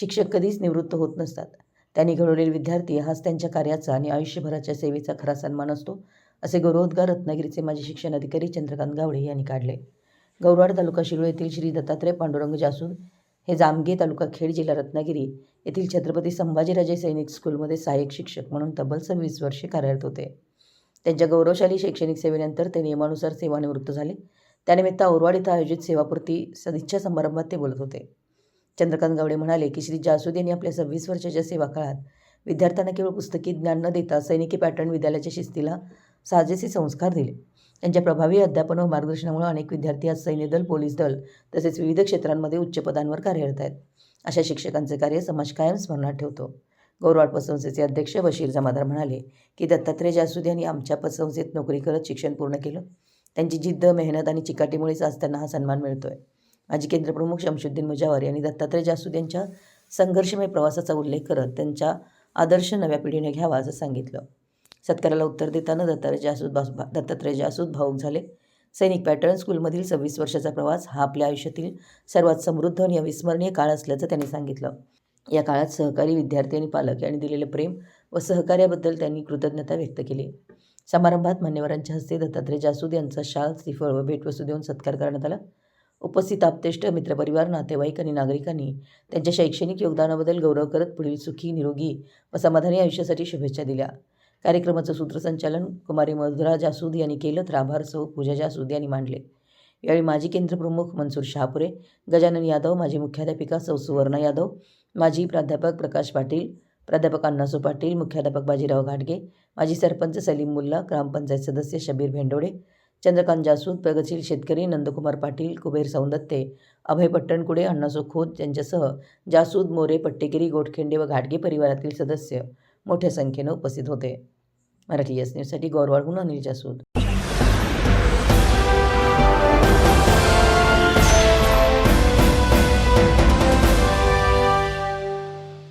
शिक्षक कधीच निवृत्त होत नसतात. त्यांनी घडवलेले विद्यार्थी हाच त्यांच्या कार्याचा आणि आयुष्यभराच्या सेवेचा खरा सन्मान असतो, असे गौरवोद्गार रत्नागिरीचे माजी शिक्षण अधिकारी चंद्रकांत गावडे यांनी काढले. गौरवाड तालुका शिरोळ येथील श्री दत्तात्रय पांडुरंग जासूद हे जामगे तालुका खेड जिल्हा रत्नागिरी येथील छत्रपती संभाजीराजे सैनिक स्कूलमध्ये सहाय्यक शिक्षक म्हणून तब्बल 26 वर्षे कार्यरत होते. त्यांच्या गौरवशाली शैक्षणिक सेवेनंतर ते नियमानुसार सेवानिवृत्त झाले. त्यानिमित्त औरवाड इथं आयोजित सेवापूर्ती सदिच्छा समारंभात ते बोलत होते. चंद्रकांत गावडे म्हणाले की श्री जासूद यांनी आपल्या 26 वर्षाच्या सेवा काळात विद्यार्थ्यांना केवळ पुस्तकी ज्ञान न देता सैनिकी पॅटर्न विद्यालयाच्या शिस्तीला साजेसे संस्कार दिले. त्यांच्या प्रभावी अध्यापन व मार्गदर्शनामुळे अनेक विद्यार्थी आज सैन्य दल, पोलीस दल तसेच विविध क्षेत्रांमध्ये उच्च पदांवर कार्यरत आहेत. अशा शिक्षकांचे कार्य समाज कायम स्मरणात ठेवतो. गौरवाड पतसंस्थेचे अध्यक्ष बशीर जमादार म्हणाले की दत्तात्रय जासूद यांनी आमच्या पतसंस्थेत नोकरी करत शिक्षण पूर्ण केलं. त्यांची जिद्द, मेहनत आणि चिकाटीमुळेच आज त्यांना हा सन्मान मिळतोय. माजी केंद्रप्रमुख शमशुद्दीन मुजावर यांनी दत्तात्रय जासूद यांच्या संघर्षमय प्रवासाचा उल्लेख करत त्यांचा आदर्श नव्या पिढीने घ्यावा असं सांगितलं. सत्काराला उत्तर देताना दत्तात्रय जासूद भावूक झाले. सैनिक पॅटर्न स्कूलमधील 26 वर्षाचा प्रवास हा आपल्या आयुष्यातील सर्वात समृद्ध आणि अविस्मरणीय काळ असल्याचं त्यांनी सांगितलं. या काळात सहकारी, विद्यार्थी आणि पालक यांनी दिलेले प्रेम व सहकार्याबद्दल त्यांनी कृतज्ञता व्यक्त केली. समारंभात मान्यवरांच्या हस्ते दत्तात्रय जासूद यांचा शाल, श्रीफळ व भेटवस्तू देऊन सत्कार करण्यात आला. उपस्थित आप्तेष्ट, मित्रपरिवार, नातेवाईक आणि नागरिकांनी त्यांच्या शैक्षणिक योगदानाबद्दल गौरव करत पुढील सुखी, निरोगी व समाधानी आयुष्यासाठी शुभेच्छा दिल्या. कार्यक्रमाचं सूत्रसंचालन कुमारी मधुरा जासूद यांनी केलं तर आभार सौ पूजा जासूद यांनी मांडले. यावेळी माजी केंद्रप्रमुख मनसूर शहापुरे, गजानन यादव, माजी मुख्याध्यापिका सौ सुवर्णा यादव, माजी प्राध्यापक प्रकाश पाटील, प्राध्यापक अण्णासू पाटील, मुख्याध्यापक बाजीराव घाटगे, माजी सरपंच सलीम मुल्ला, ग्रामपंचायत सदस्य शबीर भेंडोडे, चंद्रकांत जासूद, प्रगतशील शेतकरी नंदकुमार पाटील, कुबेर सौंदत्ते, अभय पट्टणकुडे, अण्णासू खोत यांच्यासह जासूद, मोरे, पट्टेगिरी, गोटखेंडे व घाटगे परिवारातील सदस्य मोठ्या संख्येनं उपस्थित होते. मराठी एस न्यूजसाठी गौरवाडहून अनिल जासूद.